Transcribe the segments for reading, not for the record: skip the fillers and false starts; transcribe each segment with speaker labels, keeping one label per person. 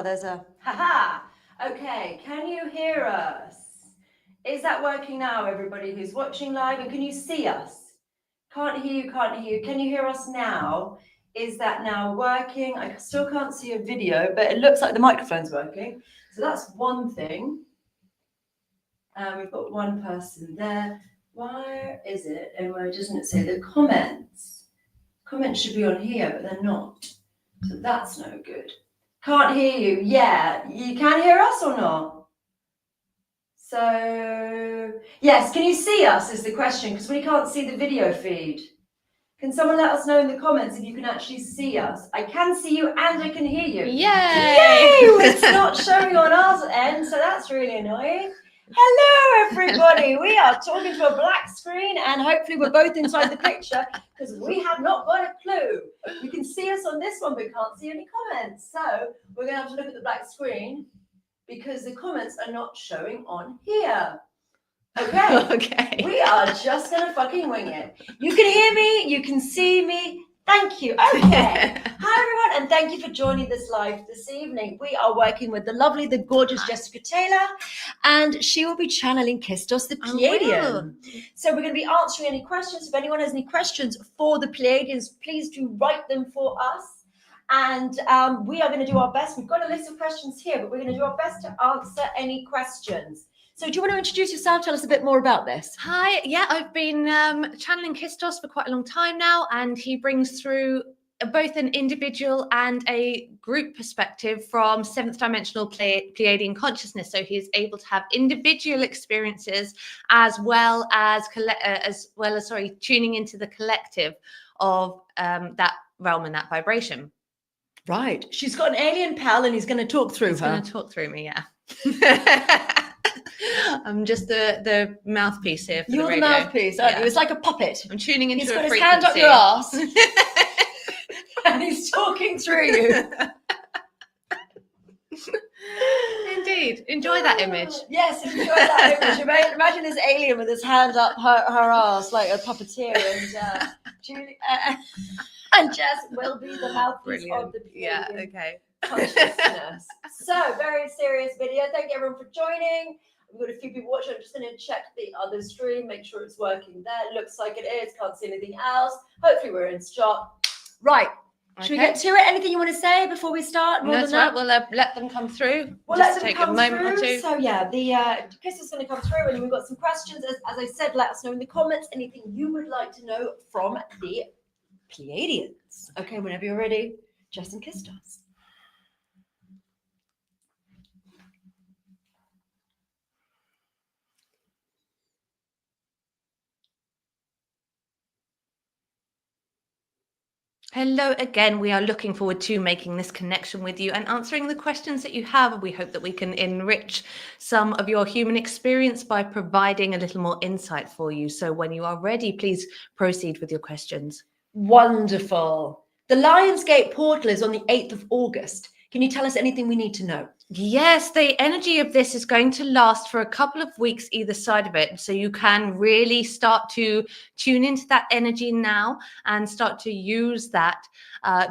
Speaker 1: There's a haha. Okay, can you hear us? Is that working now, everybody who's watching live? And can you see us? Can't hear you, can't hear you. Can you hear us now? Is that now working? I still can't see a video, but it looks like the microphone's working. So that's one thing. We've got one person there. Where is it? And where doesn't it say the comments? Comments should be on here, but they're not. So that's no good. Can't hear you. Yeah, you can hear us or not? So, yes, can you see us is the question, because we can't see the video feed. Can someone let us know in the comments if you can actually see us? I can see you and I can hear you.
Speaker 2: Yay!
Speaker 1: Yay! It's not showing on our end, so that's really annoying. Hello, everybody. We are talking to a black screen, and hopefully we're both inside the picture because we have not got a clue. You can see us on this one, but can't see any comments. So we're going to have to look at the black screen because the comments are not showing on here. Okay.
Speaker 2: Okay.
Speaker 1: We are just going to fucking wing it. You can hear me. You can see me. Thank you. Okay. Hi, everyone, and thank you for joining this live this evening. We are working with the lovely, the gorgeous Jessica Taylor, and she will be channeling Kistos, the Pleiadian. So we're going to be answering any questions. If anyone has any questions for the Pleiadians, please do write them for us. And we are going to do our best. We've got a list of questions here, but we're going to do our best to answer any questions. So do you want to introduce yourself? Tell us a bit more about this.
Speaker 2: Hi, yeah, I've been channeling Kistos for quite a long time now, and he brings through both an individual and a group perspective from seventh dimensional Pleiadian consciousness. So he's able to have individual experiences as well as tuning into the collective of that realm and that vibration.
Speaker 1: Right. She's got an alien pal, and he's going to talk through her.
Speaker 2: He's going to talk through me, yeah. I'm just the mouthpiece here for
Speaker 1: You're
Speaker 2: the radio.
Speaker 1: the mouthpiece, aren't you? It's like a puppet.
Speaker 2: I'm tuning into
Speaker 1: He's
Speaker 2: a
Speaker 1: got
Speaker 2: frequency.
Speaker 1: his hand up your ass, and he's talking through you.
Speaker 2: Indeed. Enjoy that image.
Speaker 1: Yes, enjoy that image. Imagine this alien with his hand up her ass like a puppeteer, and Julie and Jess will be the mouthpiece of the
Speaker 2: yeah, okay.
Speaker 1: consciousness. So, very serious video. Thank you everyone for joining. We've got a few people watching. I'm just going to check the other stream, make sure it's working there. Looks like it is. Can't see anything else. Hopefully we're in shot. Right. Should we get to it? Anything you want to say before we start?
Speaker 2: That's right. We'll let them come through.
Speaker 1: We'll
Speaker 2: just
Speaker 1: let them
Speaker 2: take
Speaker 1: come
Speaker 2: a moment
Speaker 1: through.
Speaker 2: or two.
Speaker 1: So yeah, the Kiss is going to come through, and we've got some questions. As I said, let us know in the comments anything you would like to know from the Pleiadians. Okay, whenever you're ready, Jess and Kistos.
Speaker 2: Hello again. We are looking forward to making this connection with you and answering the questions that you have. We hope that we can enrich some of your human experience by providing a little more insight for you. So when you are ready, please proceed with your questions.
Speaker 1: Wonderful. The Lionsgate portal is on the 8th of August. Can you tell us anything we need to know?
Speaker 2: Yes, the energy of this is going to last for a couple of weeks either side of it. So you can really start to tune into that energy now and start to use that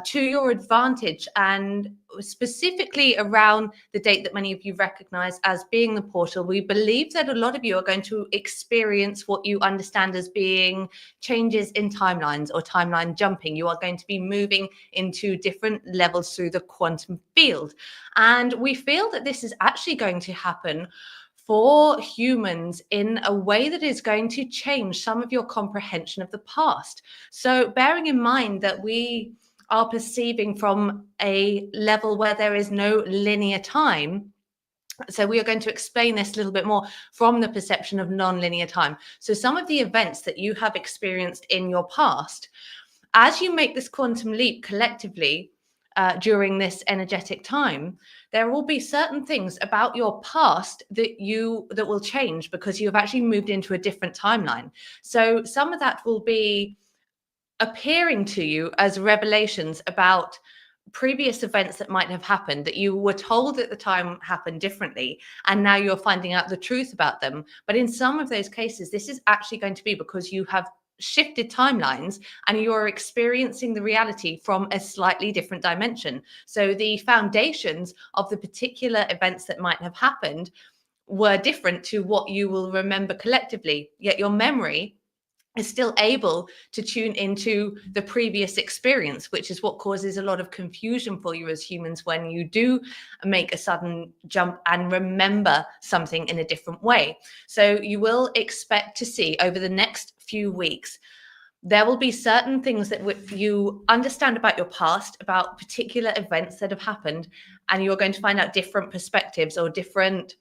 Speaker 2: to your advantage, and specifically around the date that many of you recognize as being the portal. We believe that a lot of you are going to experience what you understand as being changes in timelines or timeline jumping. You are going to be moving into different levels through the quantum field. And we feel that this is actually going to happen for humans in a way that is going to change some of your comprehension of the past. So bearing in mind that we are perceiving from a level where there is no linear time. So we are going to explain this a little bit more from the perception of non-linear time. So some of the events that you have experienced in your past, as you make this quantum leap collectively during this energetic time, there will be certain things about your past that will change because you have actually moved into a different timeline. So some of that will be appearing to you as revelations about previous events that might have happened that you were told at the time happened differently, and now you're finding out the truth about them. But in some of those cases, this is actually going to be because you have shifted timelines, and you're experiencing the reality from a slightly different dimension. So the foundations of the particular events that might have happened were different to what you will remember collectively, yet your memory is still able to tune into the previous experience, which is what causes a lot of confusion for you as humans when you do make a sudden jump and remember something in a different way. So you will expect to see over the next few weeks, there will be certain things that you understand about your past, about particular events that have happened, and you're going to find out different perspectives or different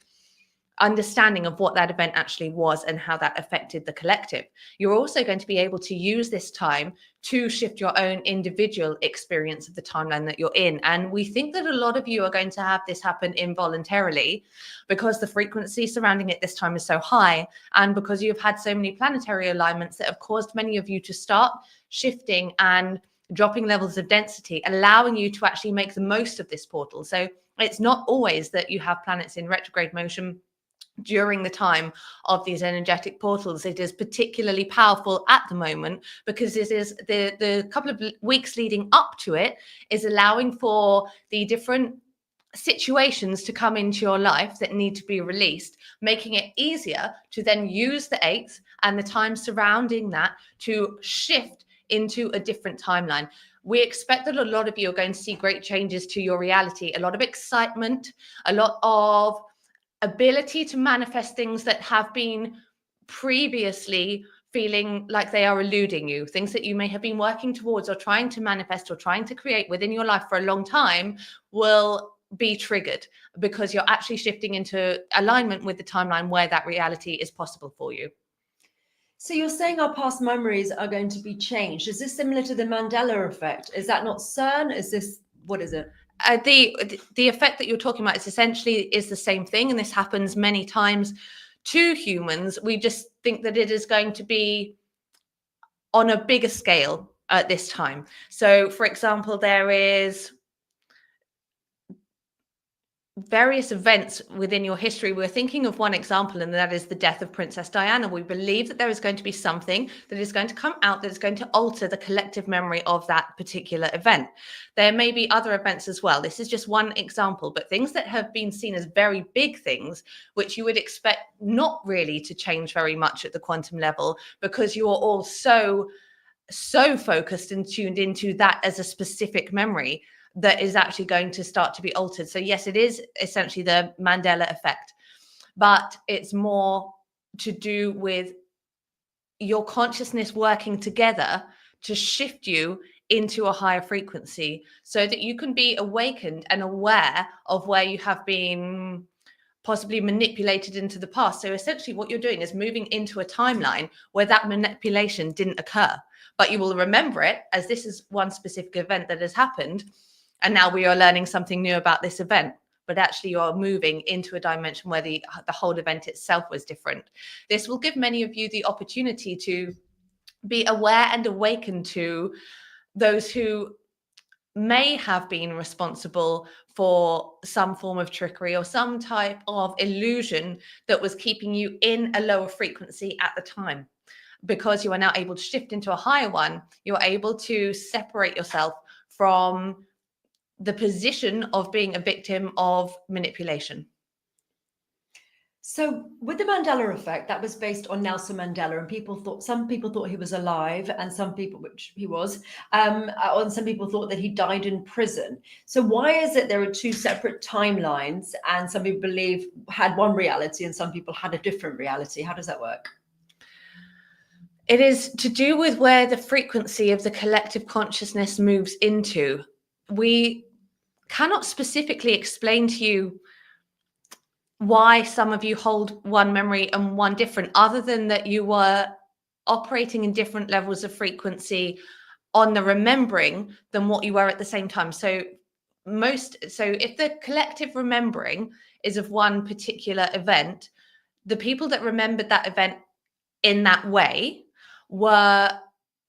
Speaker 2: understanding of what that event actually was and how that affected the collective. You're also going to be able to use this time to shift your own individual experience of the timeline that you're in. And we think that a lot of you are going to have this happen involuntarily because the frequency surrounding it this time is so high, and because you've had so many planetary alignments that have caused many of you to start shifting and dropping levels of density, allowing you to actually make the most of this portal. So it's not always that you have planets in retrograde motion during the time of these energetic portals. It is particularly powerful at the moment because it is the couple of weeks leading up to it is allowing for the different situations to come into your life that need to be released, making it easier to then use the eighth and the time surrounding that to shift into a different timeline. We expect that a lot of you are going to see great changes to your reality, a lot of excitement, a lot of ability to manifest things that have been previously feeling like they are eluding you, things that you may have been working towards or trying to manifest or trying to create within your life for a long time will be triggered because you're actually shifting into alignment with the timeline where that reality is possible for you.
Speaker 1: So you're saying our past memories are going to be changed. Is this similar to the Mandela effect? Is that not CERN? What is it?
Speaker 2: The effect that you're talking about is essentially the same thing, and this happens many times to humans. We just think that it is going to be on a bigger scale at this time. So, for example, there is various events within your history. We're thinking of one example, and that is the death of Princess Diana. We believe that there is going to be something that is going to come out that is going to alter the collective memory of that particular event. There may be other events as well. This is just one example, but things that have been seen as very big things, which you would expect not really to change very much at the quantum level because you're all so focused and tuned into that as a specific memory that is actually going to start to be altered. So yes, it is essentially the Mandela effect, but it's more to do with your consciousness working together to shift you into a higher frequency so that you can be awakened and aware of where you have been possibly manipulated into the past. So essentially what you're doing is moving into a timeline where that manipulation didn't occur, but you will remember it as this is one specific event that has happened. And now we are learning something new about this event, but actually you're moving into a dimension where the whole event itself was different. This will give many of you the opportunity to be aware and awakened to those who may have been responsible for some form of trickery or some type of illusion that was keeping you in a lower frequency at the time. Because you are now able to shift into a higher one, you're able to separate yourself from the position of being a victim of manipulation.
Speaker 1: So with the Mandela effect, that was based on Nelson Mandela, and some people thought he was alive, and some people, which he was, and some people thought that he died in prison. So why is it there are two separate timelines, and some people believe had one reality and some people had a different reality? How does that work?
Speaker 2: It is to do with where the frequency of the collective consciousness moves into. We cannot specifically explain to you why some of you hold one memory and one different, other than that you were operating in different levels of frequency on the remembering than what you were at the same time. So if the collective remembering is of one particular event, the people that remembered that event in that way were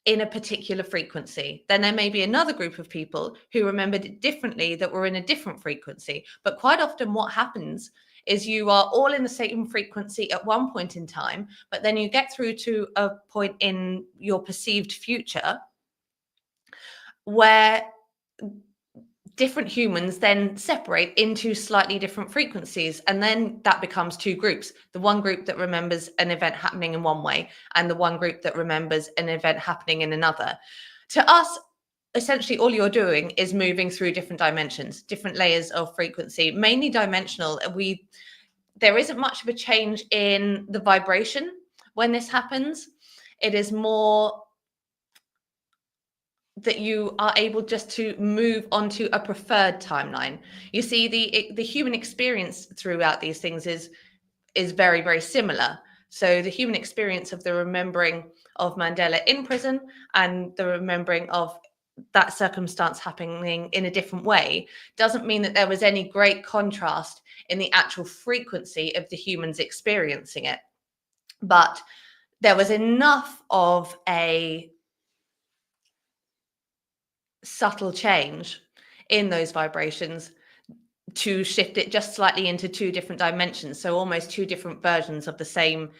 Speaker 2: in a particular frequency. Then there may be another group of people who remembered it differently that were in a different frequency. But quite often what happens is you are all in the same frequency at one point in time, but then you get through to a point in your perceived future where different humans then separate into slightly different frequencies, and then that becomes two groups: the one group that remembers an event happening in one way and the one group that remembers an event happening in another. To us, essentially all you're doing is moving through different dimensions, different layers of frequency, mainly dimensional. There isn't much of a change in the vibration when this happens. It is more that you are able just to move onto a preferred timeline. You see, the human experience throughout these things is very, very similar. So the human experience of the remembering of Mandela in prison and the remembering of that circumstance happening in a different way doesn't mean that there was any great contrast in the actual frequency of the humans experiencing it. But there was enough of a subtle change in those vibrations to shift it just slightly into two different dimensions, so almost two different versions of the same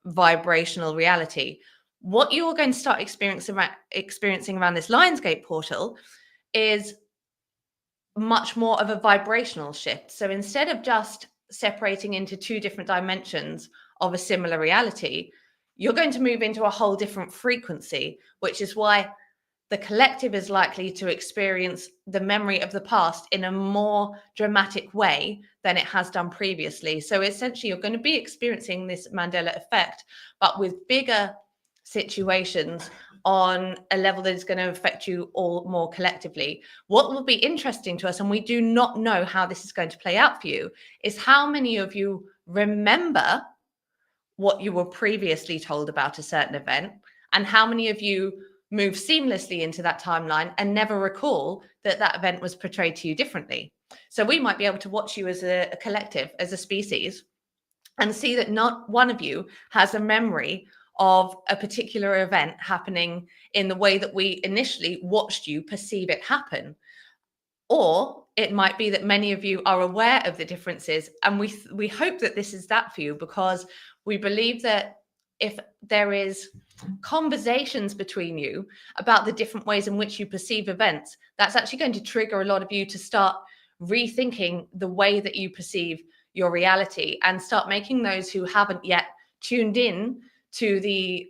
Speaker 2: vibrational reality. What you're going to start experiencing around this Lionsgate portal is much more of a vibrational shift. So instead of just separating into two different dimensions of a similar reality, you're going to move into a whole different frequency, which is why the collective is likely to experience the memory of the past in a more dramatic way than it has done previously. So essentially, you're going to be experiencing this Mandela effect, but with bigger situations on a level that is going to affect you all more collectively. What will be interesting to us, and we do not know how this is going to play out for you, is how many of you remember what you were previously told about a certain event, and how many of you move seamlessly into that timeline and never recall that that event was portrayed to you differently. So we might be able to watch you as a collective, as a species, and see that not one of you has a memory of a particular event happening in the way that we initially watched you perceive it happen. Or it might be that many of you are aware of the differences, and we hope that this is that for you, because we believe that if there is conversations between you about the different ways in which you perceive events, that's actually going to trigger a lot of you to start rethinking the way that you perceive your reality, and start making those who haven't yet tuned in to the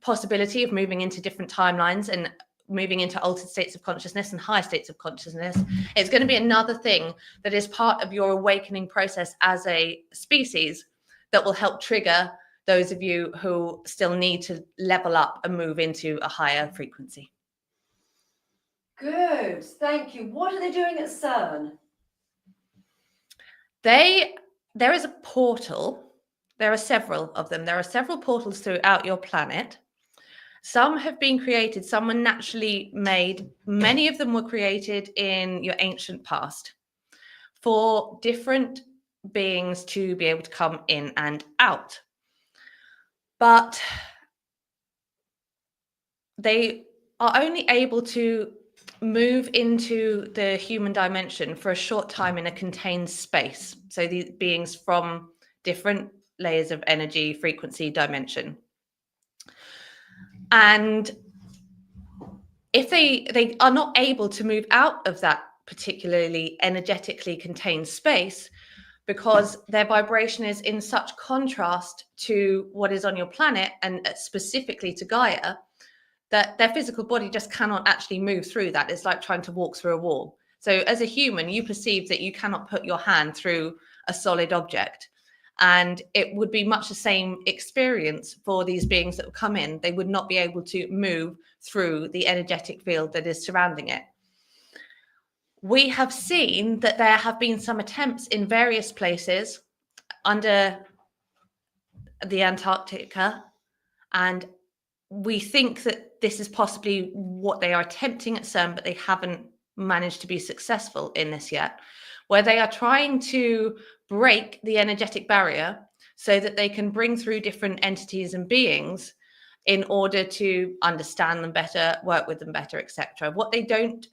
Speaker 2: possibility of moving into different timelines and moving into altered states of consciousness and high states of consciousness. It's going to be another thing that is part of your awakening process as a species that will help trigger those of you who still need to level up and move into a higher frequency.
Speaker 1: Good, thank you. What are they doing at CERN?
Speaker 2: There is a portal. There are several of them. There are several portals throughout your planet. Some have been created, some were naturally made. Many of them were created in your ancient past for different beings to be able to come in and out. But they are only able to move into the human dimension for a short time in a contained space. So these beings from different layers of energy, frequency, dimension. And if they are not able to move out of that particularly energetically contained space, because their vibration is in such contrast to what is on your planet, and specifically to Gaia, that their physical body just cannot actually move through that. It's like trying to walk through a wall. So as a human, you perceive that you cannot put your hand through a solid object. And it would be much the same experience for these beings that would come in. They would not be able to move through the energetic field that is surrounding it. We have seen that there have been some attempts in various places under the Antarctica, and we think that this is possibly what they are attempting at CERN, but they haven't managed to be successful in this yet, where they are trying to break the energetic barrier so that they can bring through different entities and beings in order to understand them better, work with them better, etc. What they don't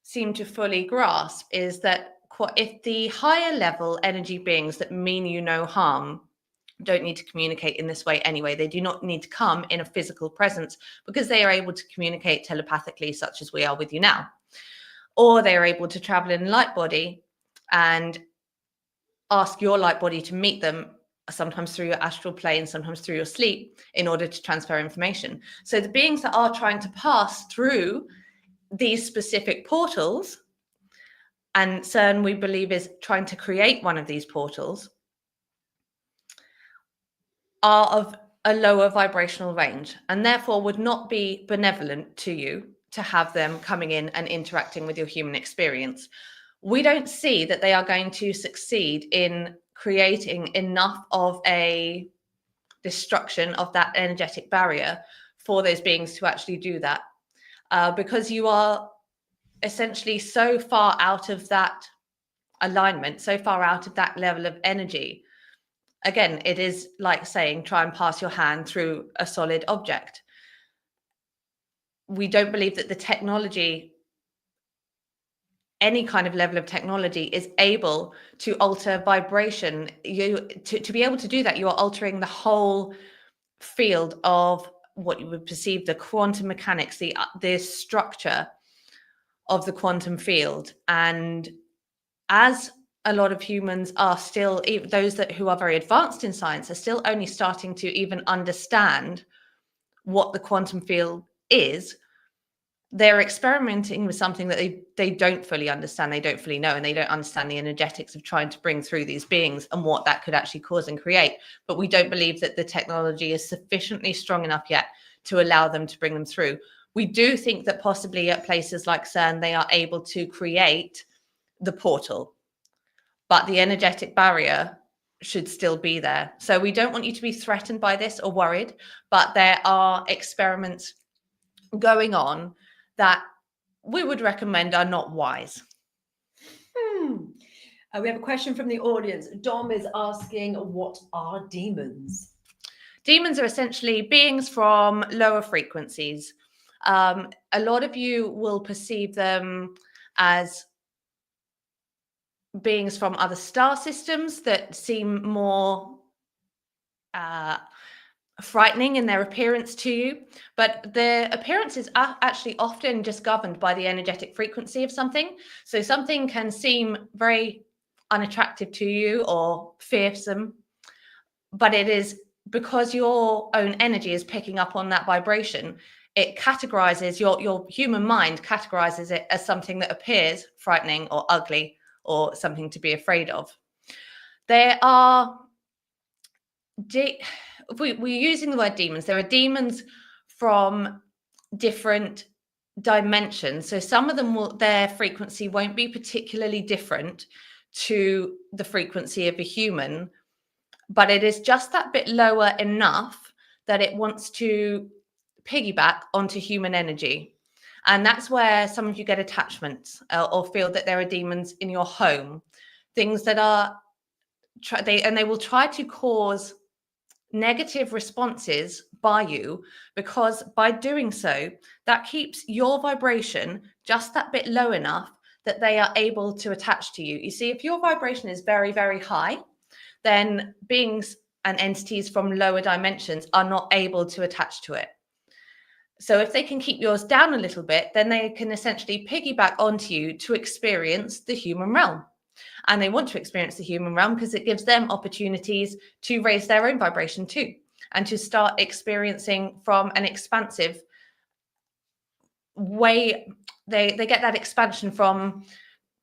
Speaker 2: seem to fully grasp is that if the higher level energy beings that mean you no harm don't need to communicate in this way anyway. They do not need to come in a physical presence because they are able to communicate telepathically, such as we are with you now. Or they are able to travel in a light body and ask your light body to meet them, sometimes through your astral plane, sometimes through your sleep, in order to transfer information. So the beings that are trying to pass through these specific portals, and CERN, we believe, is trying to create one of these portals, are of a lower vibrational range and therefore would not be benevolent to you to have them coming in and interacting with your human experience. We don't see that they are going to succeed in creating enough of a destruction of that energetic barrier for those beings to actually do that, because you are essentially so far out of that alignment, so far out of that level of energy. Again, it is like saying, try and pass your hand through a solid object. We don't believe that the technology, any kind of level of technology, is able to alter vibration. To be able to do that, you are altering the whole field of what you would perceive the quantum mechanics, the structure of the quantum field. And as a lot of humans are still, those who are very advanced in science, are still only starting to even understand what the quantum field is, they're experimenting with something that they don't fully understand, they don't fully know, and they don't understand the energetics of trying to bring through these beings and what that could actually cause and create. But we don't believe that the technology is sufficiently strong enough yet to allow them to bring them through. We do think that possibly at places like CERN, they are able to create the portal, but the energetic barrier should still be there. So we don't want you to be threatened by this or worried, but there are experiments going on that we would recommend are not wise.
Speaker 1: We have a question from the audience. Dom is asking, what are demons?
Speaker 2: Demons are essentially beings from lower frequencies. A lot of you will perceive them as beings from other star systems that seem more frightening in their appearance to you, but their appearance is actually often just governed by the energetic frequency of something. So something can seem very unattractive to you or fearsome, but it is because your own energy is picking up on that vibration. It categorizes, your human mind categorizes it as something that appears frightening or ugly or something to be afraid of. There are we're using the word demons. There are demons from different dimensions. So some of them their frequency won't be particularly different to the frequency of a human, but it is just that bit lower enough that it wants to piggyback onto human energy. And that's where some of you get attachments or feel that there are demons in your home, things that are they will try to cause negative responses by you, because by doing so, that keeps your vibration just that bit low enough that they are able to attach to you. You see, if your vibration is very, very high, then beings and entities from lower dimensions are not able to attach to it. So if they can keep yours down a little bit, then they can essentially piggyback onto you to experience the human realm. And they want to experience the human realm because it gives them opportunities to raise their own vibration too, and to start experiencing from an expansive way. They get that expansion from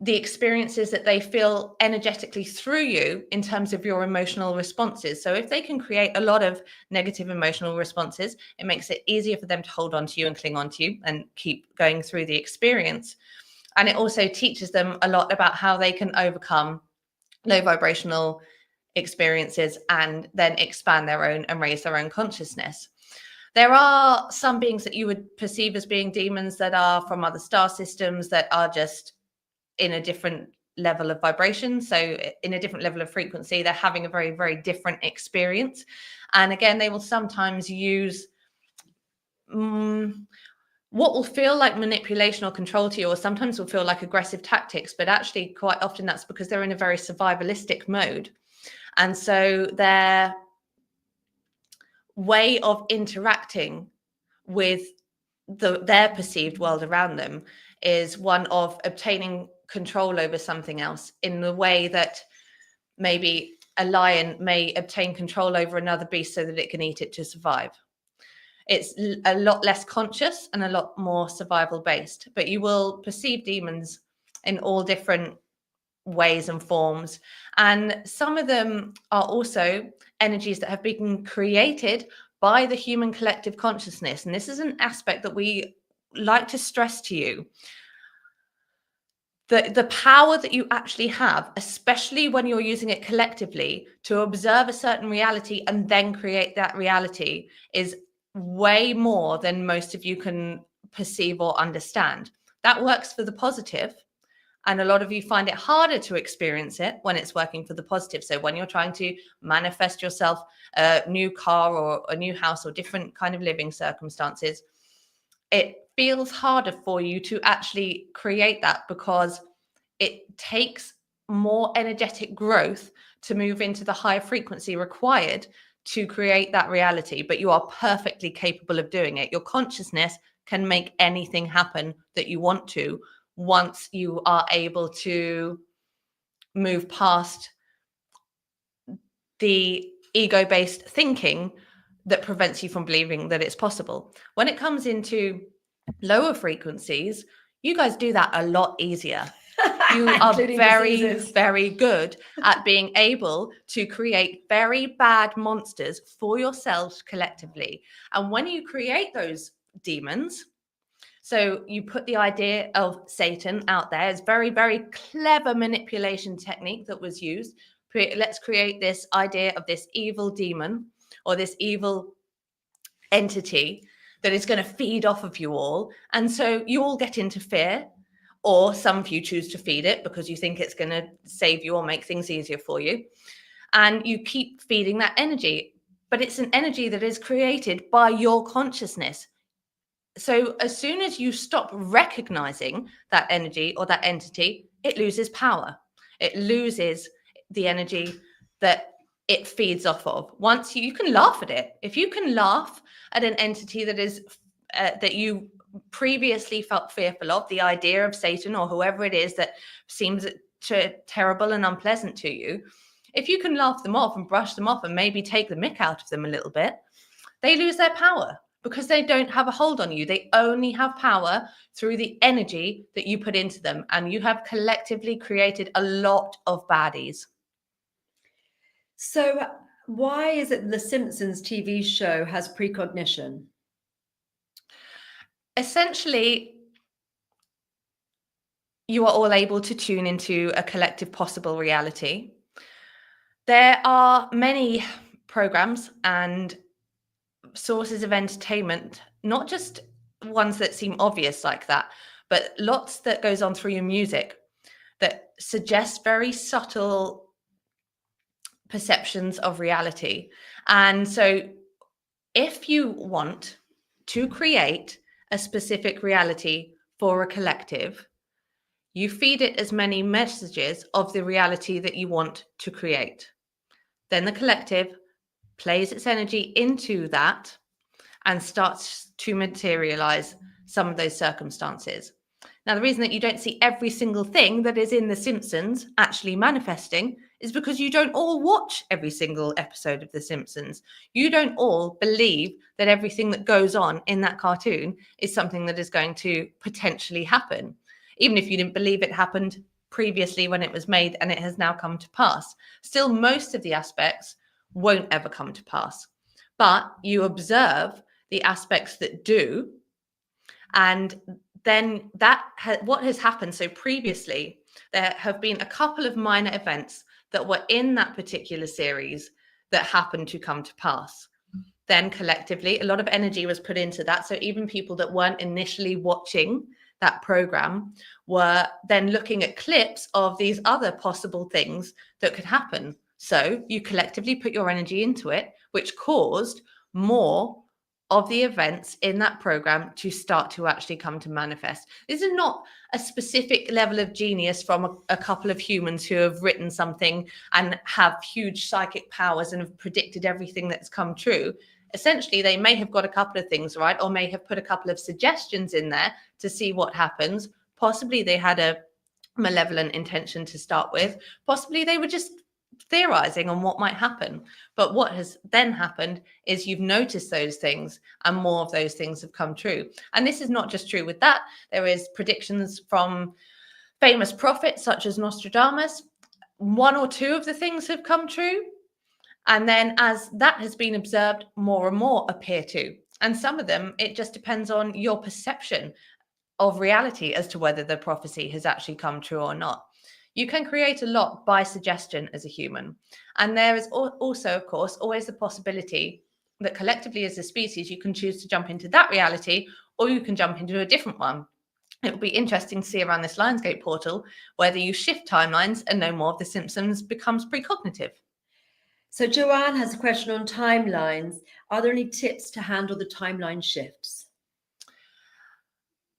Speaker 2: the experiences that they feel energetically through you in terms of your emotional responses. So if they can create a lot of negative emotional responses, it makes it easier for them to hold on to you and cling on to you and keep going through the experience. And it also teaches them a lot about how they can overcome low vibrational experiences and then expand their own and raise their own consciousness. There are some beings that you would perceive as being demons that are from other star systems that are just in a different level of vibration. So in a different level of frequency, they're having a very, very different experience. And again, they will sometimes use what will feel like manipulation or control to you, or sometimes will feel like aggressive tactics, but actually quite often that's because they're in a very survivalistic mode. And so their way of interacting with their perceived world around them is one of obtaining control over something else, in the way that maybe a lion may obtain control over another beast so that it can eat it to survive. It's a lot less conscious and a lot more survival based, but you will perceive demons in all different ways and forms. And some of them are also energies that have been created by the human collective consciousness. And this is an aspect that we like to stress to you. The power that you actually have, especially when you're using it collectively to observe a certain reality and then create that reality, is way more than most of you can perceive or understand. That works for the positive. And a lot of you find it harder to experience it when it's working for the positive. So when you're trying to manifest yourself a new car or a new house or different kind of living circumstances, it feels harder for you to actually create that, because it takes more energetic growth to move into the higher frequency required to create that reality. But you are perfectly capable of doing it. Your consciousness can make anything happen that you want to, once you are able to move past the ego-based thinking that prevents you from believing that it's possible. When it comes into lower frequencies, you guys do that a lot easier. You are very, very good at being able to create very bad monsters for yourselves collectively. And when you create those demons, so you put the idea of Satan out there. It's very, very clever manipulation technique that was used. Let's create this idea of this evil demon or this evil entity that is going to feed off of you all. And so you all get into fear, or some of you choose to feed it because you think it's going to save you or make things easier for you. And you keep feeding that energy, but it's an energy that is created by your consciousness. So as soon as you stop recognizing that energy or that entity, it loses power. It loses the energy that it feeds off of. Once you can laugh at it. If you can laugh at an entity that is that you previously felt fearful of, the idea of Satan or whoever it is that seems terrible and unpleasant to you, if you can laugh them off and brush them off and maybe take the mick out of them a little bit, they lose their power, because they don't have a hold on you. They only have power through the energy that you put into them. And you have collectively created a lot of baddies.
Speaker 1: So why is it the Simpsons TV show has precognition?
Speaker 2: Essentially, you are all able to tune into a collective possible reality. There are many programs and sources of entertainment, not just ones that seem obvious like that, but lots that goes on through your music that suggest very subtle perceptions of reality. And so if you want to create a specific reality for a collective, you feed it as many messages of the reality that you want to create. Then the collective plays its energy into that and starts to materialize some of those circumstances. Now, the reason that you don't see every single thing that is in The Simpsons actually manifesting is because you don't all watch every single episode of The Simpsons. You don't all believe that everything that goes on in that cartoon is something that is going to potentially happen, even if you didn't believe it happened previously when it was made and it has now come to pass. Still, most of the aspects won't ever come to pass, but you observe the aspects that do, and then what has happened. So previously, there have been a couple of minor events that were in that particular series that happened to come to pass. Then collectively, a lot of energy was put into that. So even people that weren't initially watching that program were then looking at clips of these other possible things that could happen. So you collectively put your energy into it, which caused more of the events in that program to start to actually come to manifest. This is not a specific level of genius from a couple of humans who have written something and have huge psychic powers and have predicted everything that's come true. Essentially, they may have got a couple of things right, or may have put a couple of suggestions in there to see what happens. Possibly they had a malevolent intention to start with. Possibly they were just theorizing on what might happen. But what has then happened is you've noticed those things, and more of those things have come true. And this is not just true with that. There is predictions from famous prophets such as Nostradamus. One or two of the things have come true. And then as that has been observed, more and more appear to. And some of them, it just depends on your perception of reality as to whether the prophecy has actually come true or not. You can create a lot by suggestion as a human. And there is also, of course, always the possibility that collectively as a species, you can choose to jump into that reality, or you can jump into a different one. It will be interesting to see around this Lionsgate portal whether you shift timelines and no more of the Simpsons becomes precognitive.
Speaker 1: So Joanne has a question on timelines. Are there any tips to handle the timeline shifts?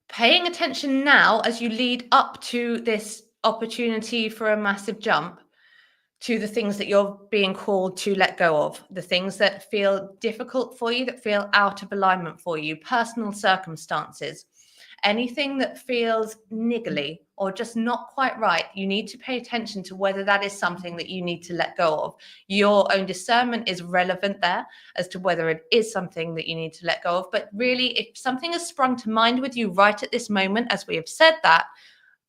Speaker 2: Paying attention now as you lead up to this opportunity for a massive jump to the things that you're being called to let go of, the things that feel difficult for you, that feel out of alignment for you, personal circumstances, anything that feels niggly or just not quite right. You need to pay attention to whether that is something that you need to let go of. Your own discernment is relevant there as to whether it is something that you need to let go of. But really, if something has sprung to mind with you right at this moment, as we have said that,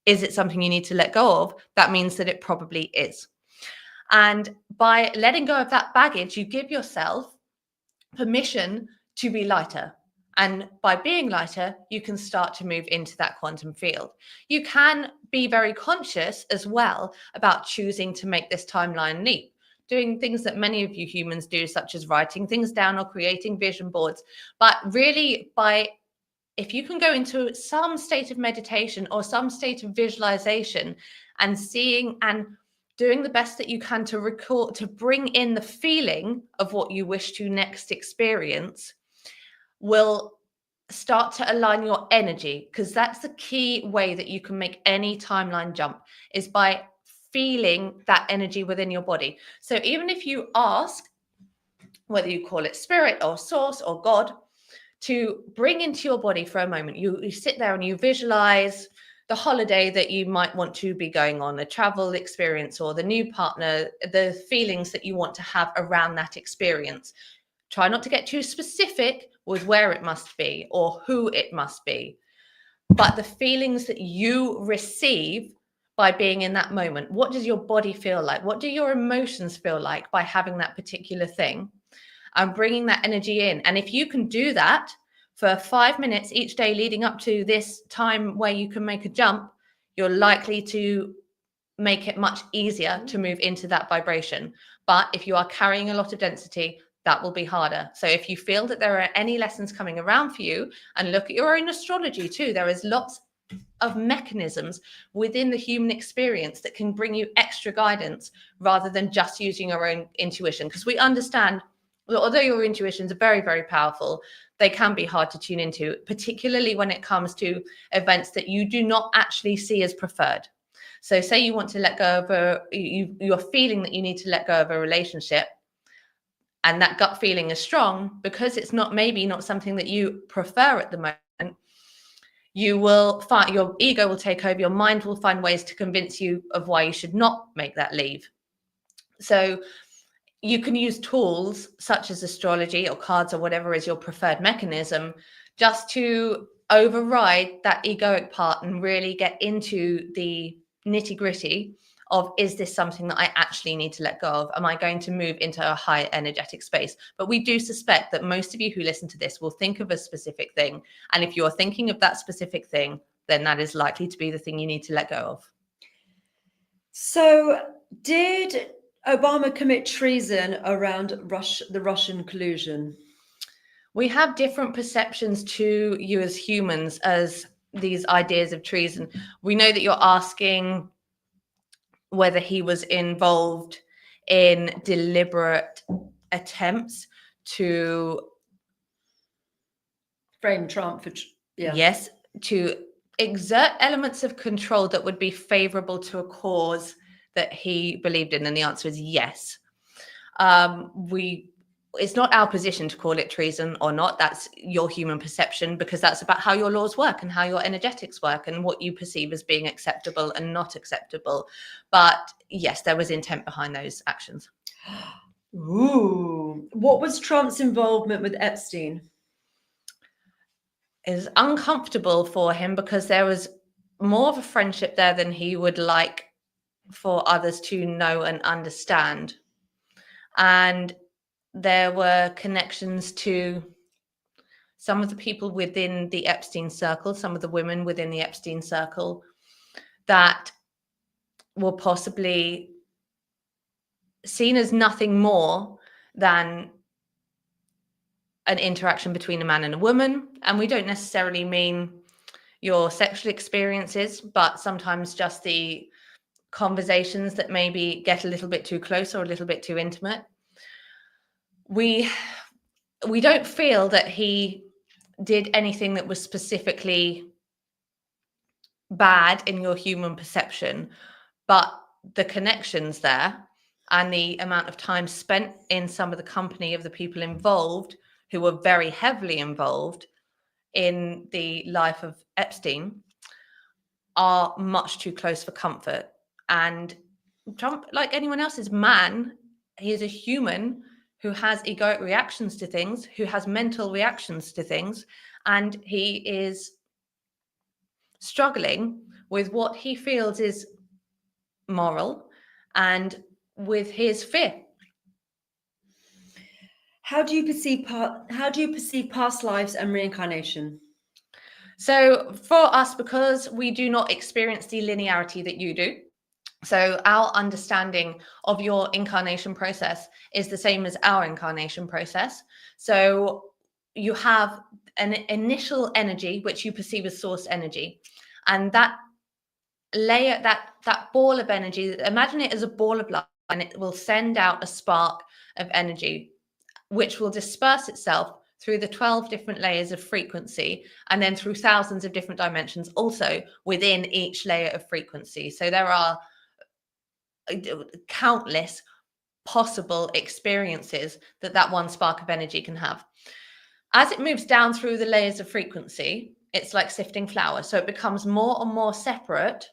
Speaker 2: is it something you need to let go of? That means that it probably is. And by letting go of that baggage, you give yourself permission to be lighter. And by being lighter, you can start to move into that quantum field. You can be very conscious as well about choosing to make this timeline leap, doing things that many of you humans do, such as writing things down or creating vision boards. But really, if you can go into some state of meditation or some state of visualization and seeing and doing the best that you can to record, to bring in the feeling of what you wish to next experience, will start to align your energy, because that's the key way that you can make any timeline jump, is by feeling that energy within your body. So even if you ask, whether you call it spirit or source or God, to bring into your body for a moment, you sit there and you visualize the holiday that you might want to be going on, a travel experience, or the new partner, the feelings that you want to have around that experience. Try not to get too specific with where it must be or who it must be, but the feelings that you receive by being in that moment. What does your body feel like? What do your emotions feel like by having that particular thing? And bringing that energy in. And if you can do that for 5 minutes each day leading up to this time where you can make a jump, you're likely to make it much easier to move into that vibration. But if you are carrying a lot of density, that will be harder. So if you feel that there are any lessons coming around for you, and look at your own astrology too, there is lots of mechanisms within the human experience that can bring you extra guidance rather than just using your own intuition. Because we understand, although your intuitions are very, very powerful, they can be hard to tune into, particularly when it comes to events that you do not actually see as preferred. So say you want to let go of you're feeling that you need to let go of a relationship, and that gut feeling is strong because it's maybe not something that you prefer at the moment. You will find your ego will take over, your mind will find ways to convince you of why you should not make that leave. So you can use tools such as astrology or cards or whatever is your preferred mechanism, just to override that egoic part and really get into the nitty-gritty of, is this something that I actually need to let go of? Am I going to move into a high energetic space? But we do suspect that most of you who listen to this will think of a specific thing. And if you're thinking of that specific thing, then that is likely to be the thing you need to let go of.
Speaker 1: So did Obama commit treason around the Russian collusion?
Speaker 2: We have different perceptions to you as humans as these ideas of treason. We know that you're asking whether he was involved in deliberate attempts to
Speaker 1: frame Trump for, yeah.
Speaker 2: Yes, to exert elements of control that would be favorable to a cause that he believed in. And the answer is yes. It's not our position to call it treason or not. That's your human perception, because that's about how your laws work and how your energetics work and what you perceive as being acceptable and not acceptable. But yes, there was intent behind those actions.
Speaker 1: Ooh, what was Trump's involvement with Epstein?
Speaker 2: It was uncomfortable for him because there was more of a friendship there than he would like for others to know and understand. And there were connections to some of the people within the Epstein circle, some of the women within the Epstein circle that were possibly seen as nothing more than an interaction between a man and a woman. And we don't necessarily mean your sexual experiences, but sometimes just the conversations that maybe get a little bit too close or a little bit too intimate. We don't feel that he did anything that was specifically bad in your human perception, but the connections there and the amount of time spent in some of the company of the people involved who were very heavily involved in the life of Epstein are much too close for comfort. And Trump, like anyone else, is man. He is a human who has egoic reactions to things, who has mental reactions to things, and he is struggling with what he feels is moral and with his fear.
Speaker 1: How do you perceive past lives and reincarnation?
Speaker 2: So for us, because we do not experience the linearity that you do, so our understanding of your incarnation process is the same as our incarnation process. So you have an initial energy, which you perceive as source energy. And that layer, that ball of energy, imagine it as a ball of light, and it will send out a spark of energy, which will disperse itself through the 12 different layers of frequency, and then through thousands of different dimensions also within each layer of frequency. So there are countless possible experiences that one spark of energy can have. As it moves down through the layers of frequency, it's like sifting flour. So it becomes more and more separate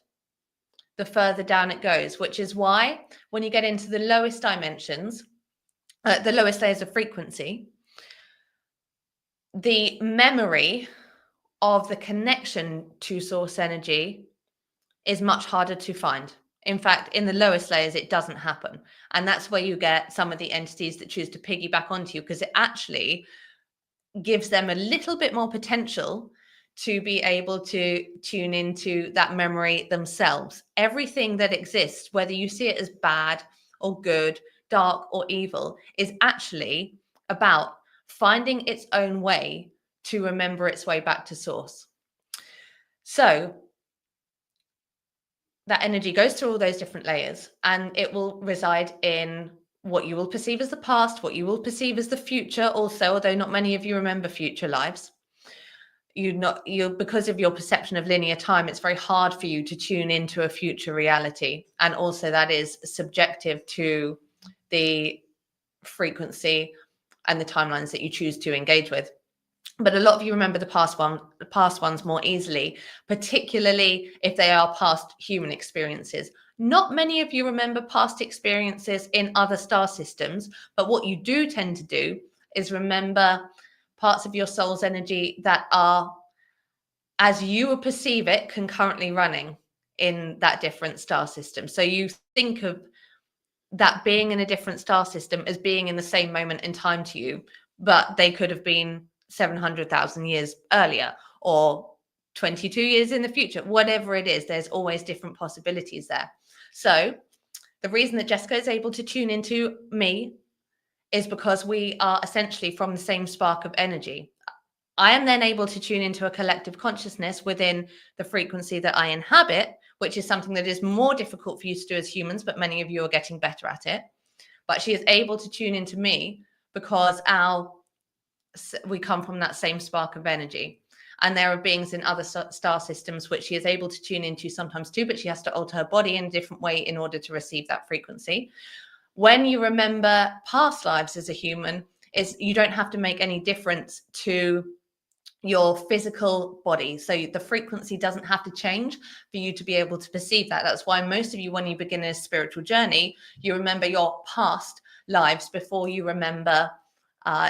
Speaker 2: the further down it goes, which is why when you get into the lowest dimensions, the lowest layers of frequency, the memory of the connection to source energy is much harder to find. In fact, in the lowest layers, it doesn't happen. And that's where you get some of the entities that choose to piggyback onto you, because it actually gives them a little bit more potential to be able to tune into that memory themselves. Everything that exists, whether you see it as bad or good, dark or evil, is actually about finding its own way to remember its way back to source. So that energy goes through all those different layers, and it will reside in what you will perceive as the past, what you will perceive as the future also, although not many of you remember future lives. Because of your perception of linear time, it's very hard for you to tune into a future reality. And also that is subjective to the frequency and the timelines that you choose to engage with. But a lot of you remember the past ones more easily, particularly if they are past human experiences. Not many of you remember past experiences in other star systems, but what you do tend to do is remember parts of your soul's energy that are, as you would perceive it, concurrently running in that different star system. So you think of that being in a different star system as being in the same moment in time to you, but they could have been 700,000 years earlier or 22 years in the future. Whatever it is, there's always different possibilities there. So the reason that Jessica is able to tune into me is because we are essentially from the same spark of energy. I am then able to tune into a collective consciousness within the frequency that I inhabit, which is something that is more difficult for you to do as humans, but many of you are getting better at it. But she is able to tune into me because our we come from that same spark of energy. And there are beings in other star systems which she is able to tune into sometimes too, but she has to alter her body in a different way in order to receive that frequency. When you remember past lives as a human, you don't have to make any difference to your physical body. So the frequency doesn't have to change for you to be able to perceive that. That's why most of you, when you begin a spiritual journey, you remember your past lives before you remember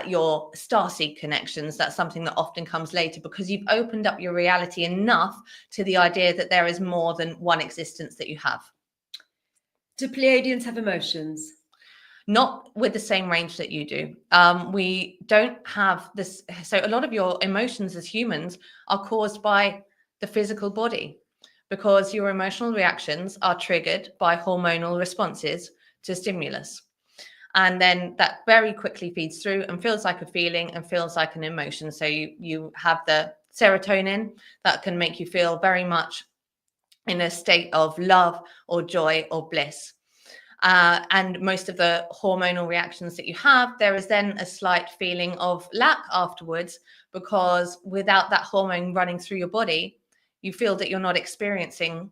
Speaker 2: your starseed connections. That's something that often comes later, because you've opened up your reality enough to the idea that there is more than one existence that you have.
Speaker 1: Do Pleiadians have emotions?
Speaker 2: Not with the same range that you do. We don't have this. So a lot of your emotions as humans are caused by the physical body, because your emotional reactions are triggered by hormonal responses to stimulus. And then that very quickly feeds through and feels like a feeling and feels like an emotion. So you have the serotonin that can make you feel very much in a state of love or joy or bliss. And most of the hormonal reactions that you have, there is then a slight feeling of lack afterwards, because without that hormone running through your body, you feel that you're not experiencing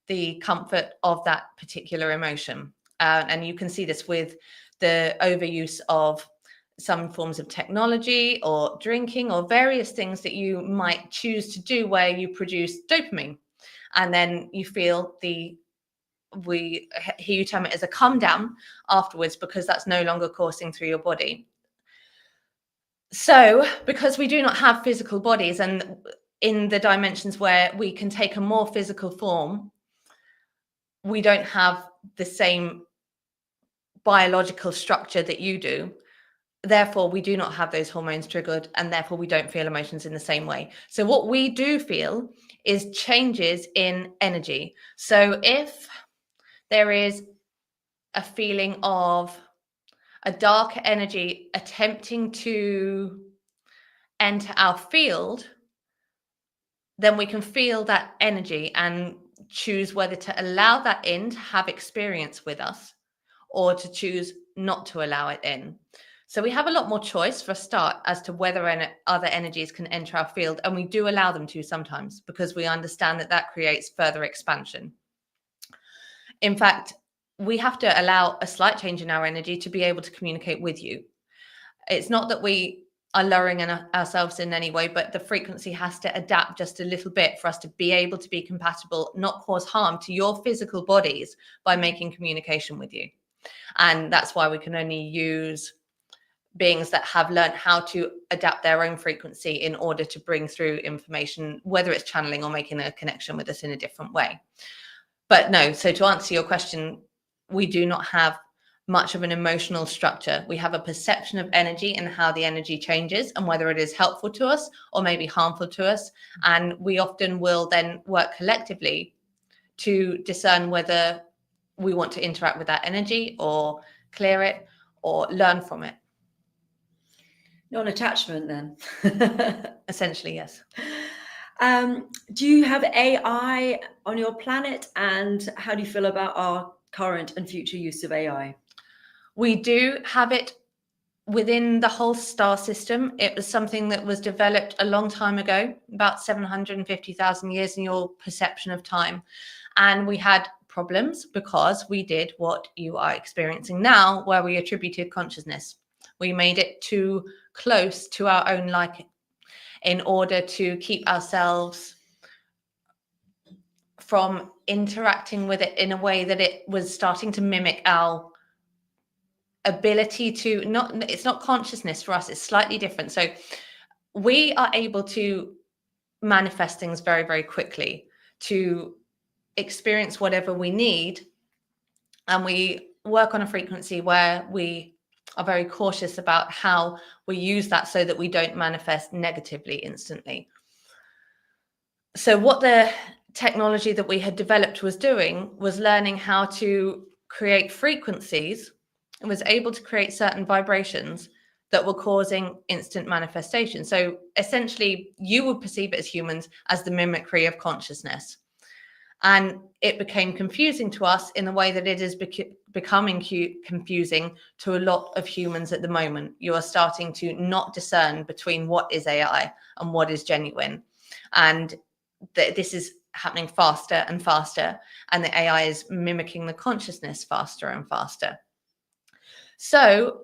Speaker 2: the comfort of that particular emotion. And you can see this with the overuse of some forms of technology or drinking or various things that you might choose to do where you produce dopamine. And then you feel we hear you term it as a come down afterwards, because that's no longer coursing through your body. So because we do not have physical bodies, and in the dimensions where we can take a more physical form, we don't have the same biological structure that you do. Therefore, we do not have those hormones triggered, and therefore we don't feel emotions in the same way. So what we do feel is changes in energy. So if there is a feeling of a dark energy attempting to enter our field, then we can feel that energy and choose whether to allow that in to have experience with us, or to choose not to allow it in. So we have a lot more choice for a start as to whether other energies can enter our field, and we do allow them to sometimes, because we understand that that creates further expansion. In fact, we have to allow a slight change in our energy to be able to communicate with you. It's not that we are lowering ourselves in any way, but the frequency has to adapt just a little bit for us to be able to be compatible, not cause harm to your physical bodies by making communication with you. And that's why we can only use beings that have learned how to adapt their own frequency in order to bring through information, whether it's channeling or making a connection with us in a different way. But no, so to answer your question, we do not have much of an emotional structure. We have a perception of energy and how the energy changes, and whether it is helpful to us or maybe harmful to us. And we often will then work collectively to discern whether we want to interact with that energy or clear it or learn from it.
Speaker 1: Non-attachment then.
Speaker 2: Essentially, yes.
Speaker 1: Do you have AI on your planet, and how do you feel about our current and future use of AI?
Speaker 2: We do have it within the whole star system. It was something that was developed a long time ago, about 750,000 years in your perception of time. And we had problems because we did what you are experiencing now, where we attributed consciousness. We made it too close to our own liking in order to keep ourselves from interacting with it in a way that it was starting to mimic our ability to it's not consciousness for us, it's slightly different. So we are able to manifest things very, very quickly, to experience whatever we need, and we work on a frequency where we are very cautious about how we use that so that we don't manifest negatively instantly. So what the technology that we had developed was doing was learning how to create frequencies, and was able to create certain vibrations that were causing instant manifestation. So essentially, you would perceive it as humans as the mimicry of consciousness. And it became confusing to us in the way that it is becoming confusing to a lot of humans at the moment. You are starting to not discern between what is AI and what is genuine. And this is happening faster and faster, and the AI is mimicking the consciousness faster and faster. So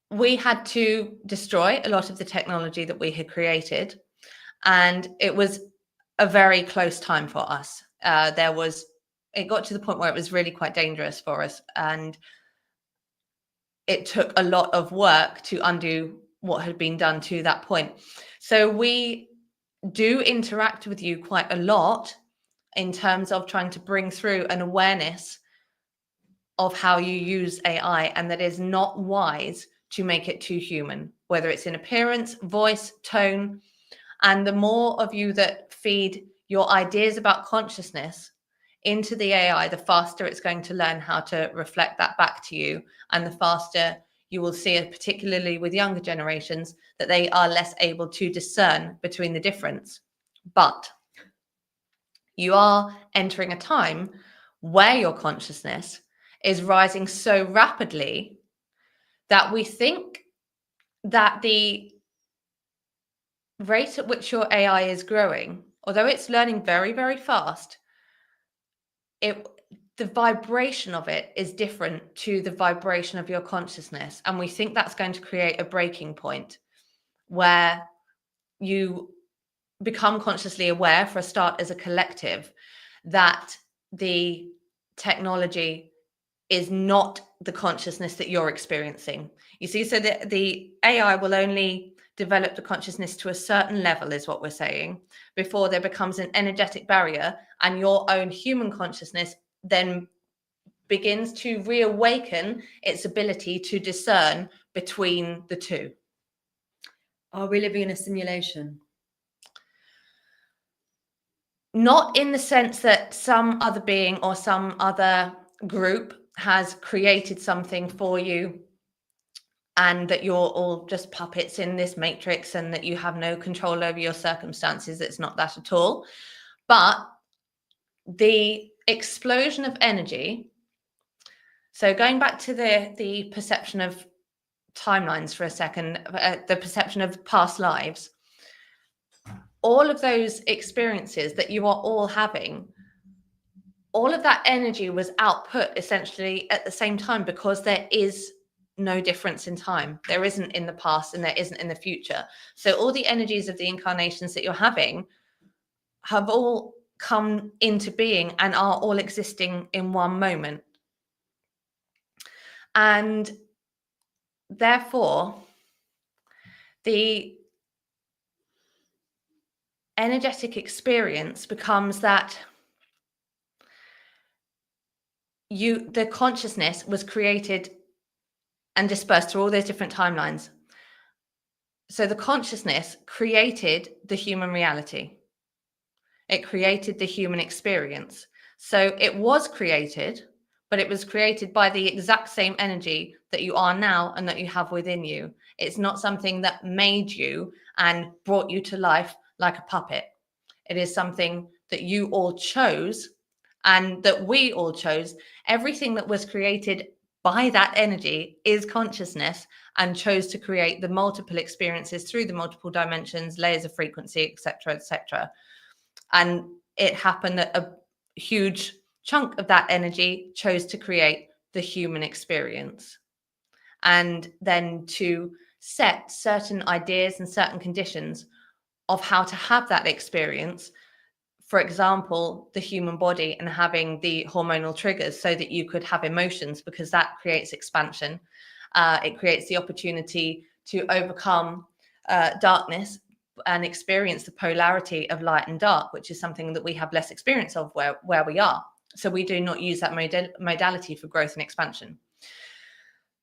Speaker 2: we had to destroy a lot of the technology that we had created, and it was a very close time for us. It got to the point where it was really quite dangerous for us, and it took a lot of work to undo what had been done to that point. So we do interact with you quite a lot in terms of trying to bring through an awareness of how you use AI, and that is not wise to make it too human, whether it's in appearance, voice, tone. And the more of you that feed your ideas about consciousness into the AI, the faster it's going to learn how to reflect that back to you, and the faster you will see, particularly with younger generations, that they are less able to discern between the difference. But you are entering a time where your consciousness is rising so rapidly that we think that the rate at which your AI is growing, although it's learning very, very fast, the vibration of it is different to the vibration of your consciousness. And we think that's going to create a breaking point where you become consciously aware, for a start, as a collective, that the technology is not the consciousness that you're experiencing. You see, so the AI will only develop the consciousness to a certain level, is what we're saying, before there becomes an energetic barrier, and your own human consciousness then begins to reawaken its ability to discern between the two.
Speaker 1: Are we living in a simulation?
Speaker 2: Not in the sense that some other being or some other group has created something for you and that you're all just puppets in this matrix and that you have no control over your circumstances. It's not that at all. But the explosion of energy, so going back to the perception of timelines for a second, the perception of past lives, all of those experiences that you are all having, all of that energy was output essentially at the same time, because there is no difference in time. There isn't in the past and there isn't in the future. So all the energies of the incarnations that you're having have all come into being and are all existing in one moment. And therefore, the energetic experience becomes that the consciousness was created and dispersed through all those different timelines. So the consciousness created the human reality. It created the human experience. So it was created, but it was created by the exact same energy that you are now and that you have within you. It's not something that made you and brought you to life like a puppet. It is something that you all chose and that we all chose. Everything that was created by that energy is consciousness, and chose to create the multiple experiences through the multiple dimensions, layers of frequency, etc., etc. And it happened that a huge chunk of that energy chose to create the human experience, and then to set certain ideas and certain conditions of how to have that experience. For example, the human body and having the hormonal triggers so that you could have emotions, because that creates expansion. It creates the opportunity to overcome darkness and experience the polarity of light and dark, which is something that we have less experience of where we are. So we do not use that modality for growth and expansion.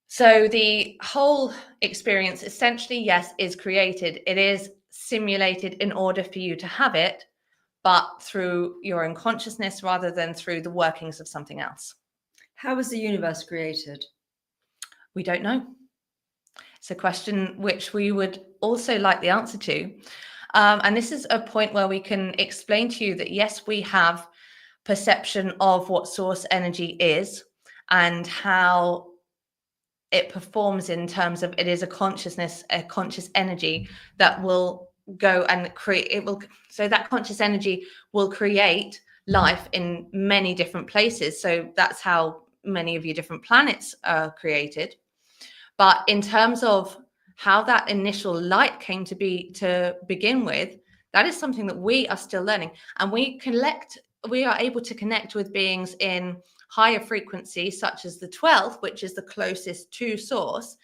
Speaker 2: So the whole experience essentially, yes, is created. It is simulated in order for you to have it, but through your own consciousness rather than through the workings of something else.
Speaker 1: How was the universe created?
Speaker 2: We don't know. It's a question which we would also like the answer to. And this is a point where we can explain to you that, yes, we have perception of what source energy is and how it performs in terms of it is a consciousness, a conscious energy that will go and create, it will, so that conscious energy will create life in many different places. So that's how many of your different planets are created. But in terms of how that initial light came to be to begin with, that is something that we are still learning. And we are able to connect with beings in higher frequency, such as the 12th, which is the closest to source.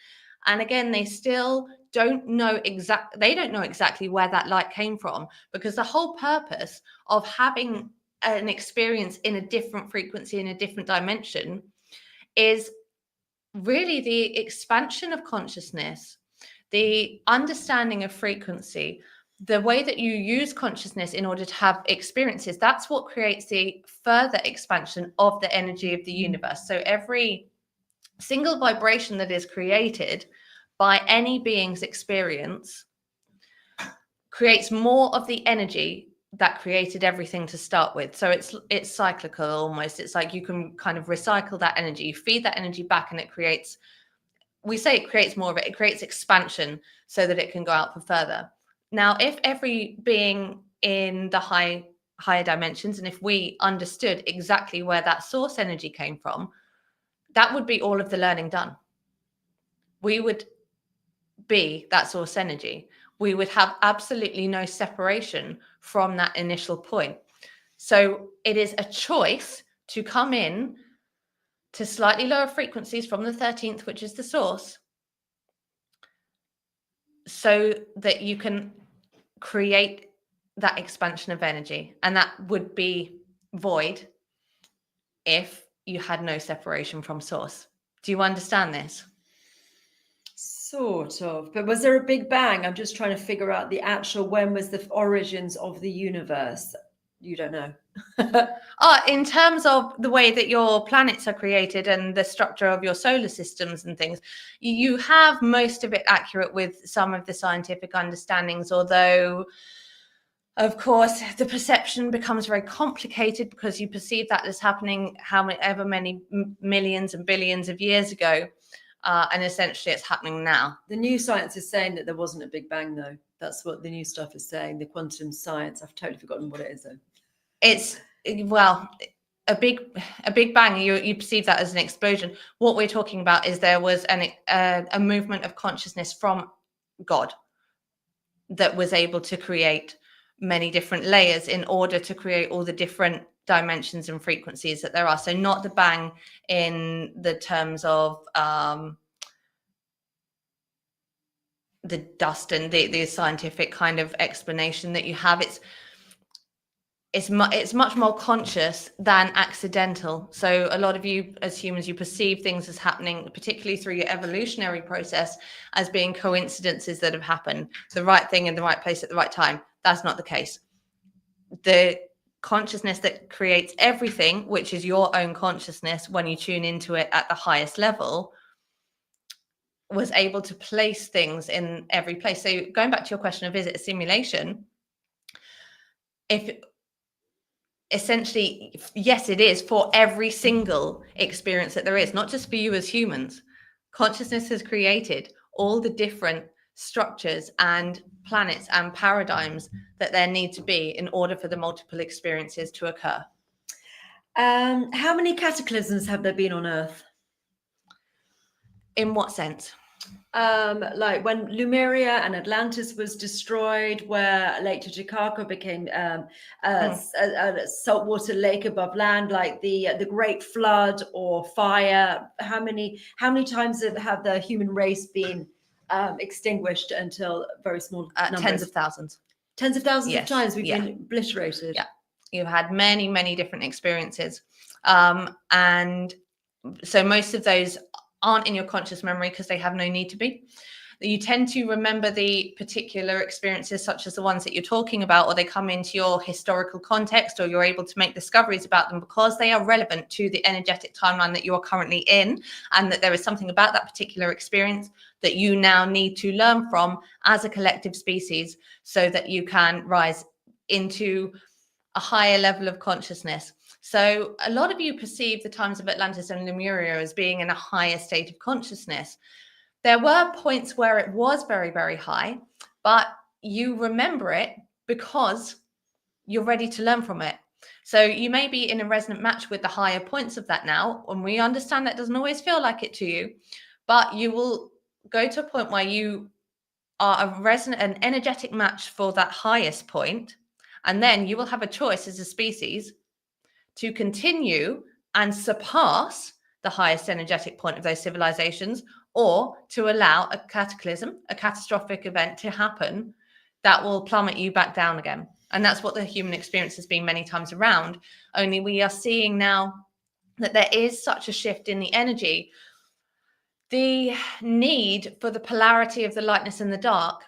Speaker 2: And again, they still don't know exactly where that light came from, because the whole purpose of having an experience in a different frequency, in a different dimension, is really the expansion of consciousness, the understanding of frequency, the way that you use consciousness in order to have experiences. That's what creates the further expansion of the energy of the universe. So every single vibration that is created by any being's experience creates more of the energy that created everything to start with. So it's cyclical almost. It's like you can kind of recycle that energy, you feed that energy back, and it creates, we say it creates more of it, it creates expansion so that it can go out for further. Now, if every being in the higher dimensions, and if we understood exactly where that source energy came from, that would be all of the learning done. We would be that source energy. We would have absolutely no separation from that initial point. So it is a choice to come in to slightly lower frequencies from the 13th, which is the source, so that you can create that expansion of energy. And that would be void if you had no separation from source. Do you understand this?
Speaker 1: Sort of. But was there a big bang? I'm just trying to figure out the actual, when was the origins of the universe? You don't know.
Speaker 2: In terms of the way that your planets are created and the structure of your solar systems and things, you have most of it accurate with some of the scientific understandings, although of course the perception becomes very complicated because you perceive that as happening however many millions and billions of years ago, and essentially it's happening now.
Speaker 1: The new science is saying that there wasn't a big bang, though. That's what the new stuff is saying, the quantum science. I've totally forgotten what it is, though.
Speaker 2: It's, well, a big bang, you perceive that as an explosion. What we're talking about is there was a movement of consciousness from God that was able to create many different layers in order to create all the different dimensions and frequencies that there are. So not the bang in the terms of the dust and the scientific kind of explanation that you have. It's much more conscious than accidental. So a lot of you as humans, you perceive things as happening, particularly through your evolutionary process, as being coincidences that have happened, the right thing in the right place at the right time. That's not the case. The consciousness that creates everything, which is your own consciousness when you tune into it at the highest level, was able to place things in every place. So going back to your question of, is it a simulation? Essentially, yes, it is for every single experience that there is, not just for you as humans. Consciousness has created all the different structures and planets and paradigms that there need to be in order for the multiple experiences to occur.
Speaker 1: How many cataclysms have there been on Earth?
Speaker 2: In what sense?
Speaker 1: Like when Lemuria and Atlantis was destroyed, where Lake Titicaca became a saltwater lake above land, like the Great Flood or fire. How many times have the human race been extinguished until very small numbers?
Speaker 2: Tens of thousands.
Speaker 1: Tens of thousands
Speaker 2: Yes.
Speaker 1: of times we've
Speaker 2: Yeah.
Speaker 1: been obliterated.
Speaker 2: Yeah, you've had many different experiences, and so most of those aren't in your conscious memory because they have no need to be. You tend to remember the particular experiences, such as the ones that you're talking about, or they come into your historical context, or you're able to make discoveries about them because they are relevant to the energetic timeline that you are currently in, and that there is something about that particular experience that you now need to learn from as a collective species so that you can rise into a higher level of consciousness. So a lot of you perceive the times of Atlantis and Lemuria as being in a higher state of consciousness. There were points where it was very, very high, but you remember it because you're ready to learn from it. So you may be in a resonant match with the higher points of that now, and we understand that doesn't always feel like it to you, but you will go to a point where you are an energetic match for that highest point, and then you will have a choice as a species to continue and surpass the highest energetic point of those civilizations, or to allow a cataclysm, a catastrophic event to happen that will plummet you back down again. And that's what the human experience has been many times around. Only we are seeing now that there is such a shift in the energy. The need for the polarity of the lightness and the dark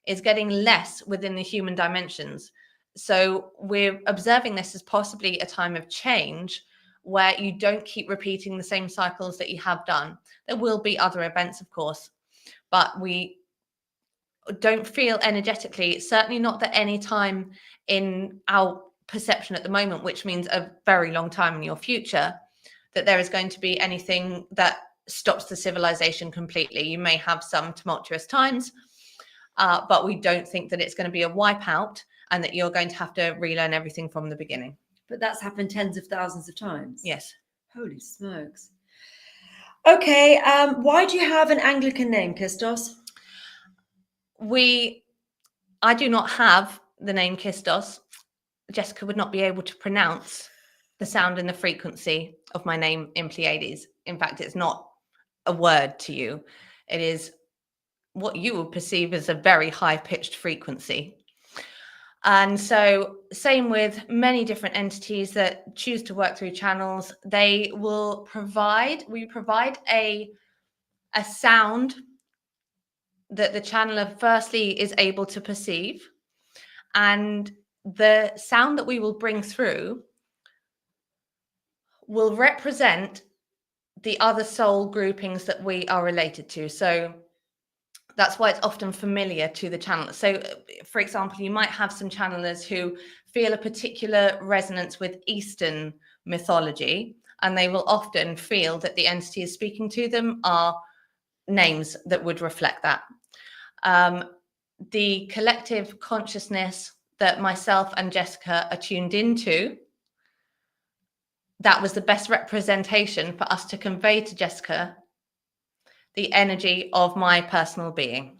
Speaker 2: is getting less within the human dimensions. So we're observing this as possibly a time of change where you don't keep repeating the same cycles that you have done. There will be other events, of course, but we don't feel energetically, certainly not at any time in our perception at the moment, which means a very long time in your future, that there is going to be anything that stops the civilization completely. You may have some tumultuous times, but we don't think that it's going to be a wipeout and that you're going to have to relearn everything from the beginning.
Speaker 1: But that's happened tens of thousands of times.
Speaker 2: Yes.
Speaker 1: Holy smokes. Okay, why do you have an Anglican name, Kistos?
Speaker 2: I do not have the name Kistos. Jessica would not be able to pronounce the sound and the frequency of my name in Pleiades. In fact, it's not a word to you. It is what you would perceive as a very high-pitched frequency. And so same with many different entities that choose to work through channels. We provide a sound that the channeler firstly is able to perceive, and the sound that we will bring through will represent the other soul groupings that we are related to. So that's why it's often familiar to the channeler. So, for example, you might have some channelers who feel a particular resonance with Eastern mythology, and they will often feel that the entity is speaking to them are names that would reflect that. The collective consciousness that myself and Jessica are tuned into, that was the best representation for us to convey to Jessica the energy of my personal being.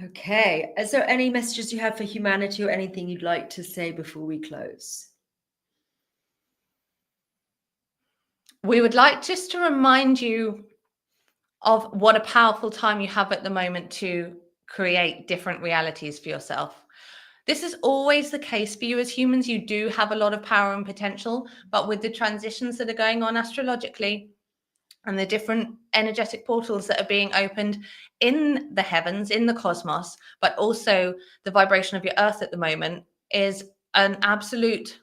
Speaker 1: Okay. Is there any messages you have for humanity or anything you'd like to say before we close?
Speaker 2: We would like just to remind you of what a powerful time you have at the moment to create different realities for yourself. This is always the case for you as humans. You do have a lot of power and potential, but with the transitions that are going on astrologically and the different energetic portals that are being opened in the heavens, in the cosmos, but also the vibration of your earth at the moment is an absolute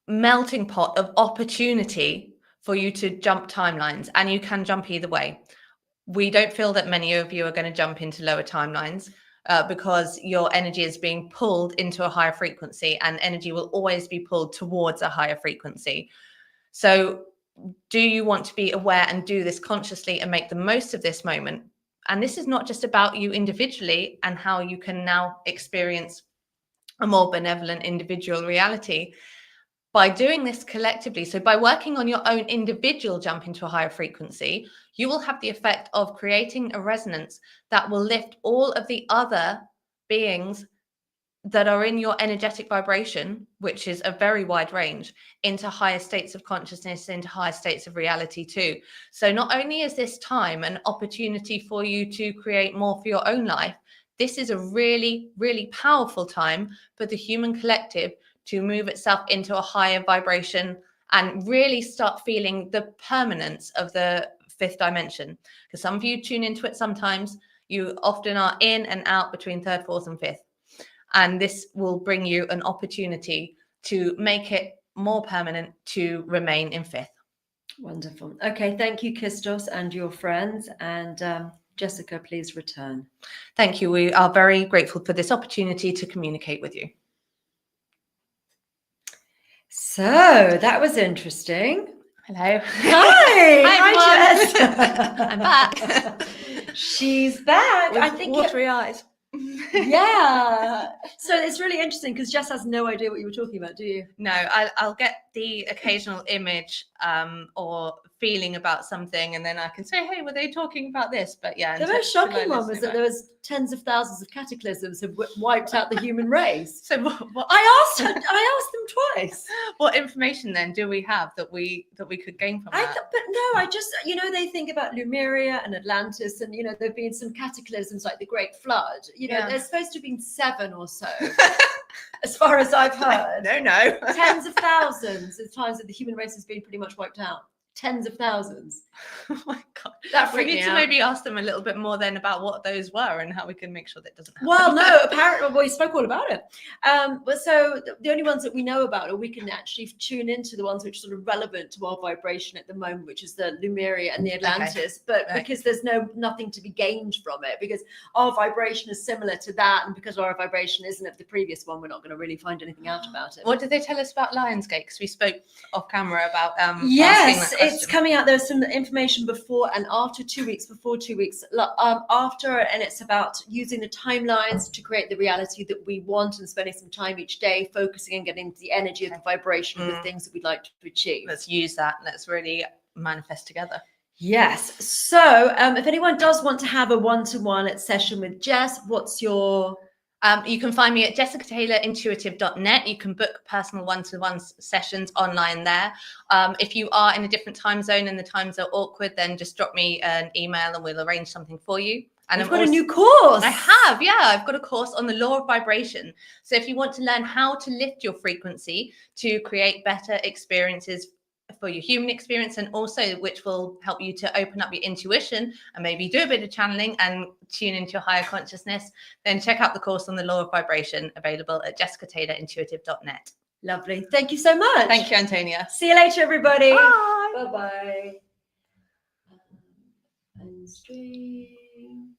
Speaker 2: melting pot of opportunity for you to jump timelines, and you can jump either way. We don't feel that many of you are going to jump into lower timelines because your energy is being pulled into a higher frequency, and energy will always be pulled towards a higher frequency. So do you want to be aware and do this consciously and make the most of this moment? And this is not just about you individually and how you can now experience a more benevolent individual reality. By doing this collectively, so by working on your own individual jump into a higher frequency, you will have the effect of creating a resonance that will lift all of the other beings that are in your energetic vibration, which is a very wide range, into higher states of consciousness, into higher states of reality too. So not only is this time an opportunity for you to create more for your own life, this is a really, really powerful time for the human collective to move itself into a higher vibration and really start feeling the permanence of the fifth dimension. Because some of you tune into it sometimes, you often are in and out between third, fourth, and fifth. And this will bring you an opportunity to make it more permanent to remain in fifth.
Speaker 1: Wonderful. Okay, thank you, Kistos, and your friends. And Jessica, please return.
Speaker 2: Thank you. We are very grateful for this opportunity to communicate with you.
Speaker 1: So that was interesting.
Speaker 2: Hello.
Speaker 1: Hi,
Speaker 2: Hi,
Speaker 1: Jess.
Speaker 2: everyone. I'm back.
Speaker 1: She's back.
Speaker 2: With
Speaker 1: I think
Speaker 2: watery eyes.
Speaker 1: yeah. So it's really interesting because Jess has no idea what you were talking about, do you?
Speaker 2: No, I'll get the occasional image or feeling about something, and then I can say, "Hey, were they talking about this?" But yeah,
Speaker 1: The most shocking one was that there was tens of thousands of cataclysms have wiped out the human race.
Speaker 2: So what?
Speaker 1: I asked them twice.
Speaker 2: What information then do we have that we could gain from that?
Speaker 1: But no, I just, they think about Lemuria and Atlantis, and there've been some cataclysms like the Great Flood. There's supposed to have been 7 or so, as far as I've heard.
Speaker 2: No.
Speaker 1: Tens of thousands of times that the human race has been pretty much wiped out. Tens of thousands.
Speaker 2: Oh my god!
Speaker 1: That
Speaker 2: we
Speaker 1: freaked
Speaker 2: need
Speaker 1: me
Speaker 2: to
Speaker 1: out.
Speaker 2: maybe ask them a little bit more then about what those were and how we can make sure that doesn't happen.
Speaker 1: Well, no, apparently, we spoke all about it. But so the only ones that we know about, or we can actually tune into the ones which are sort of relevant to our vibration at the moment, which is the Lemuria and the Atlantis. But because there's nothing to be gained from it, because our vibration is similar to that, and because our vibration isn't of the previous one, we're not going to really find anything out about it.
Speaker 2: What did they tell us about Lionsgate? Because we spoke off camera about
Speaker 1: yes,
Speaker 2: asking that
Speaker 1: it's coming out. There's some information before and after 2 weeks, before 2 weeks, after, and it's about using the timelines to create the reality that we want and spending some time each day focusing and getting the energy of the vibration of the things that we'd like to achieve.
Speaker 2: Let's use that. Let's really manifest together.
Speaker 1: Yes. So if anyone does want to have a one-to-one session with Jess, what's your...
Speaker 2: you can find me at jessicataylorintuitive.net. You can book personal one-to-one sessions online there. If you are in a different time zone and the times are awkward, then just drop me an email and we'll arrange something for you. And
Speaker 1: I've got a new course.
Speaker 2: I have, yeah. I've got a course on the law of vibration. So if you want to learn how to lift your frequency to create better experiences for your human experience, and also which will help you to open up your intuition and maybe do a bit of channeling and tune into your higher consciousness, then check out the course on the law of vibration, available at jessicataylorintuitive.net.
Speaker 1: Lovely. Thank you so much.
Speaker 2: Thank you, Antonia.
Speaker 1: See you later, everybody.
Speaker 2: Bye.
Speaker 1: Bye-bye. And stream.